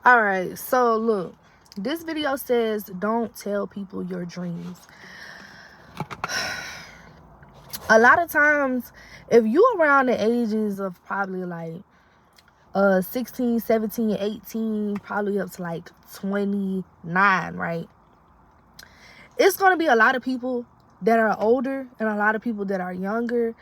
All right, so look, this video says don't tell people your dreams. A lot of times, if you around the ages of probably like 16, 17, 18, probably up to like 29, right? It's going to be a lot of people that are older and a lot of people that are younger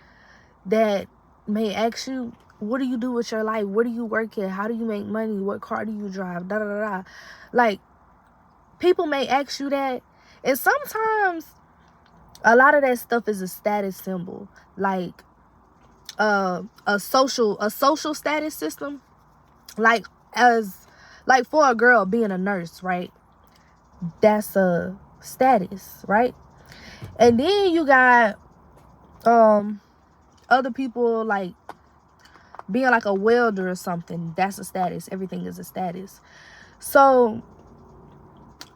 that may ask you, what do you do with your life? Where do you work at? How do you make money? What car do you drive? Da da da da. Like, people may ask you that. And sometimes a lot of that stuff is a status symbol. Like a social status system. Like for a girl being a nurse, right? That's a status, right? And then you got other people like being like a welder or something. That's a status. Everything is a status. So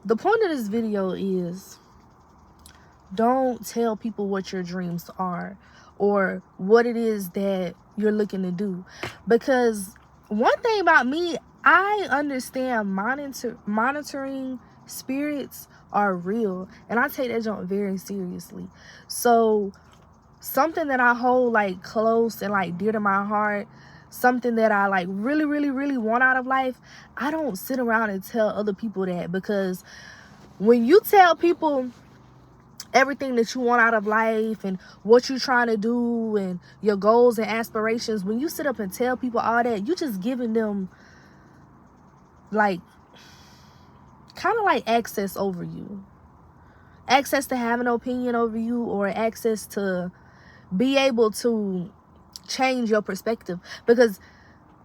the point of this video is don't tell people what your dreams are or what it is that you're looking to do. Because one thing about me, I understand monitoring spirits are real, and I take that junk very seriously. So something that I hold like close and like dear to my heart, something that I like really, really, really want out of life, I don't sit around and tell other people that. Because when you tell people everything that you want out of life and what you're trying to do and your goals and aspirations, when you sit up and tell people all that, you just giving them like kind of like access over you, access to have an opinion over you, or access to be able to change your perspective. Because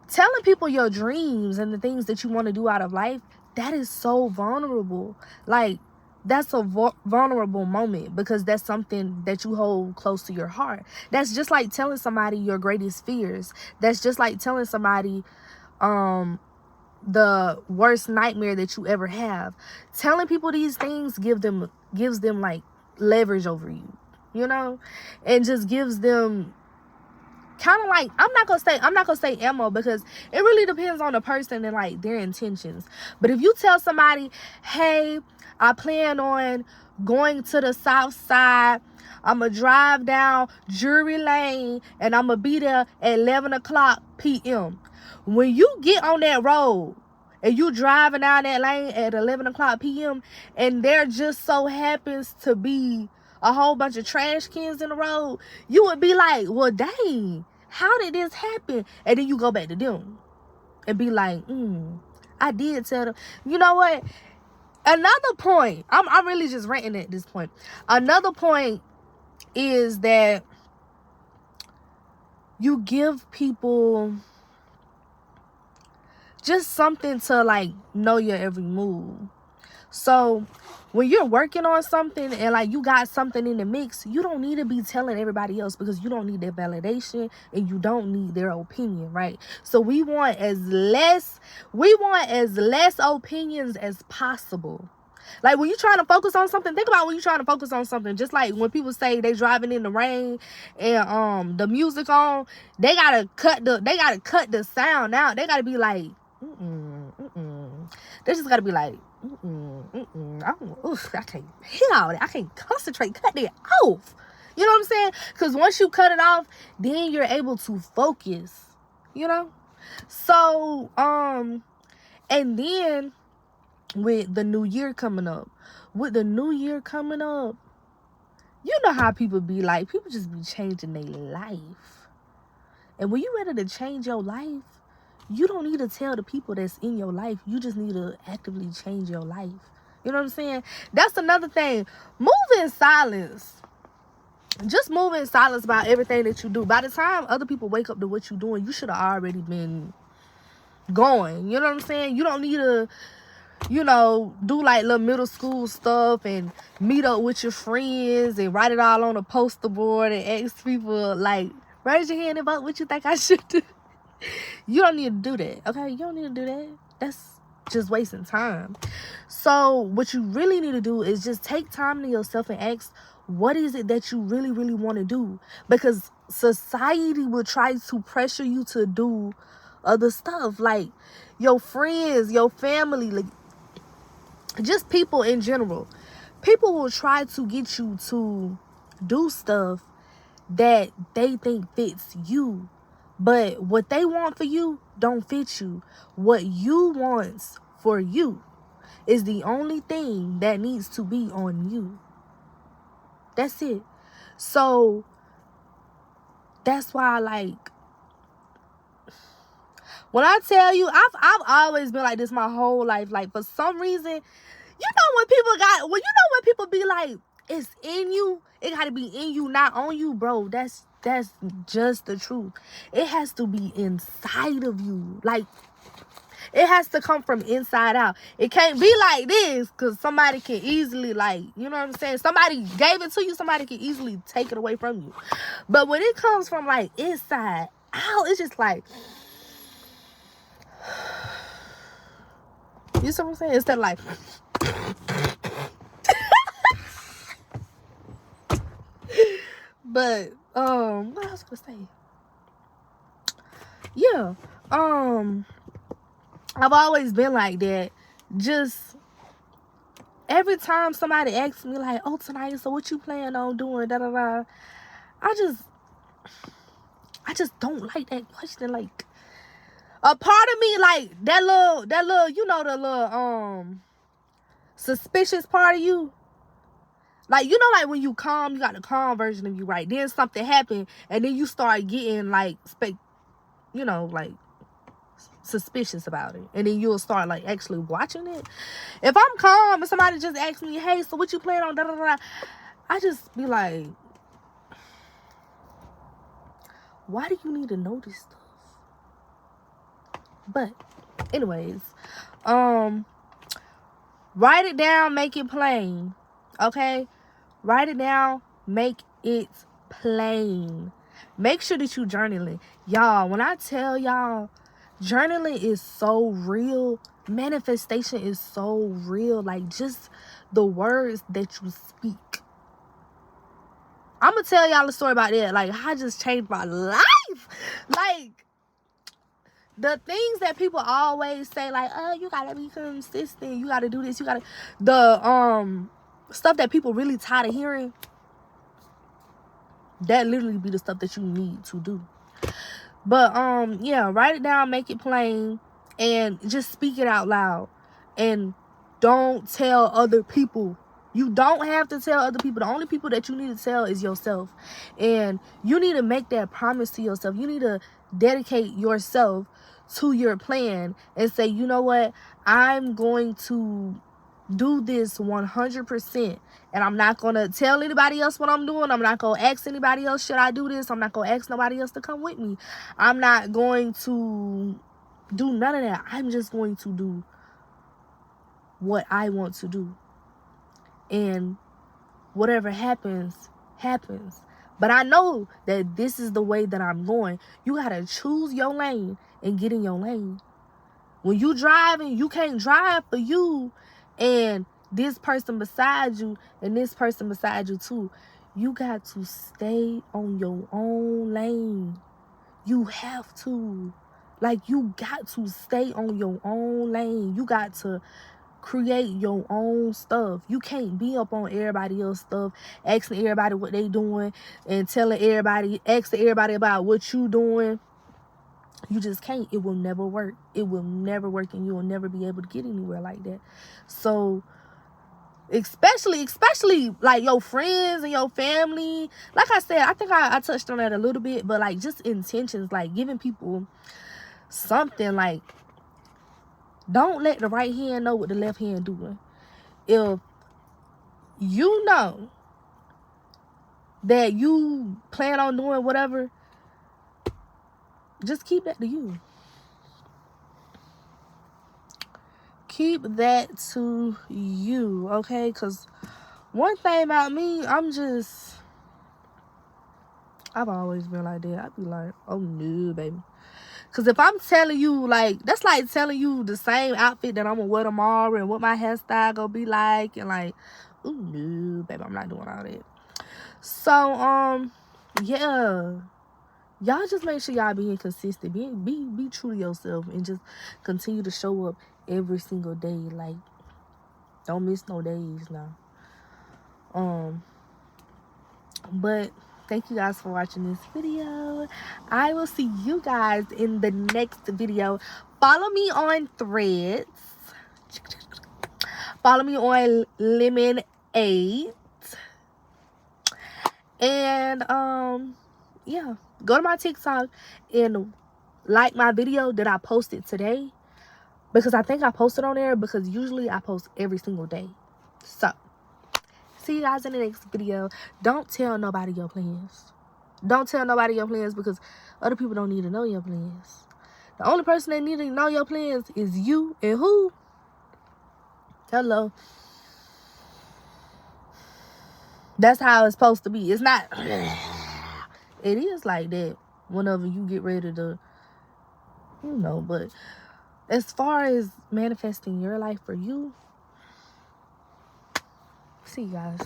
telling people your dreams and the things that you want to do out of life, that is so vulnerable. Like, that's a vulnerable moment, because that's something that you hold close to your heart. That's just like telling somebody your greatest fears. That's just like telling somebody the worst nightmare that you ever have. Telling people these things gives them like leverage over you, you know, and just gives them kind of like, I'm not gonna say ammo, because it really depends on the person and like their intentions. But if you tell somebody, hey, I plan on going to the south side, I'm gonna drive down Drury Lane and I'm gonna be there at 11 o'clock p.m. When you get on that road and you driving down that lane at 11 o'clock p.m. and there just so happens to be a whole bunch of trash cans in the road, you would be like, well, dang, how did this happen? And then you go back to them and be like, I did tell them. You know what? Another point, I'm really just ranting at this point. Another point is that you give people just something to like know your every move. So when you're working on something and like you got something in the mix, you don't need to be telling everybody else, because you don't need their validation and you don't need their opinion, right? So we want as less opinions as possible. Like when you're trying to focus on something, think about when you're trying to focus on something. Just like when people say they driving in the rain and the music on, they gotta cut the sound out. They gotta be like, they just gotta be like, I can't hear all that. I can't concentrate. Cut that off. You know what I'm saying? Because once you cut it off, then you're able to focus. You know? So, and then with the new year coming up, you know how people be like, people just be changing their life. And when you ready to change your life, you don't need to tell the people that's in your life. You just need to actively change your life. You know what I'm saying? That's another thing. Move in silence. Just move in silence about everything that you do. By the time other people wake up to what you're doing, you should have already been going. You know what I'm saying? You don't need to, do like little middle school stuff and meet up with your friends and write it all on a poster board and ask people, like, raise your hand and vote what you think I should do. You don't need to do that, okay? You don't need to do that. That's just wasting time. So what you really need to do is just take time to yourself and ask, what is it that you really, really want to do? Because society will try to pressure you to do other stuff. Like, your friends, your family, like, just people in general. People will try to get you to do stuff that they think fits you. But what they want for you don't fit you. What you want for you is the only thing that needs to be on you. That's it. So that's why, like, when I tell you, I've always been like this my whole life. Like, for some reason, when people be like, it's in you, it gotta be in you, not on you, bro. That's just the truth. It has to be inside of you. Like, it has to come from inside out. It can't be like this, because somebody can easily, like, you know what I'm saying? Somebody gave it to you, somebody can easily take it away from you. But when it comes from, like, inside out, it's just like, you see what I'm saying? Instead of like, but what else was I gonna say? Yeah, I've always been like that. Just every time somebody asks me like, "Oh, tonight, so what you plan on doing?" Da da da. I just don't like that question. Like, a part of me, like, that little, the little suspicious part of you. Like, like, when you calm, you got the calm version of you, right? Then something happened, and then you start getting, like, like, suspicious about it. And then you'll start, like, actually watching it. If I'm calm and somebody just asks me, "Hey, so what you plan on?" Da, da, da, I just be like, why do you need to know this stuff? But, anyways, write it down, make it plain. Okay? Write it down, make it plain. Make sure that you journaling. Y'all, when I tell y'all, journaling is so real. Manifestation is so real. Like, just the words that you speak. I'm gonna tell y'all a story about that. Like, I just changed my life. Like, the things that people always say, like, "Oh, you gotta be consistent, you gotta do this, you gotta," the stuff that people really tired of hearing, that literally be the stuff that you need to do. But yeah, write it down, make it plain, and just speak it out loud. And don't tell other people. You don't have to tell other people. The only people that you need to tell is yourself. And you need to make that promise to yourself. You need to dedicate yourself to your plan and say, "You know what? I'm going to do this 100%. And I'm not going to tell anybody else what I'm doing. I'm not going to ask anybody else, should I do this? I'm not going to ask nobody else to come with me. I'm not going to do none of that. I'm just going to do what I want to do. And whatever happens, happens. But I know that this is the way that I'm going." You got to choose your lane and get in your lane. When you driving, you can't drive for you and this person beside you and this person beside you too. You got to stay on your own lane. You have to. Like, you got to stay on your own lane. You got to create your own stuff. You can't be up on everybody else's stuff, asking everybody what they doing and asking everybody about what you doing. You just can't. It will never work. It will never work, and you will never be able to get anywhere like that. So, especially like your friends and your family, like I said, I think I touched on that a little bit, but like, just intentions, like giving people something. Like, don't let the right hand know what the left hand doing. If you know that you plan on doing whatever, just keep that to you. Keep that to you, okay? Because one thing about me, I've always been like that. I'd be like, "Oh no, baby." Because if I'm telling you, like, that's like telling you the same outfit that I'm going to wear tomorrow and what my hairstyle going to be like. And like, oh no, baby, I'm not doing all that. So, yeah. y'all just make sure y'all being consistent. Be true to yourself and just continue to show up every single day. Like, don't miss no days now. But thank you guys for watching this video. I will see you guys in the next video. Follow me on Threads. Follow me on Lemon8. And yeah, go to my TikTok and like my video that I posted today, because I think I posted on there, because usually I post every single day. So see you guys in the next video. Don't tell nobody your plans. Don't tell nobody your plans, because other people don't need to know your plans. The only person that need to know your plans is you. And who? Hello. That's how it's supposed to be. It's not. It is like that whenever you get ready to, but as far as manifesting your life for you, see you guys.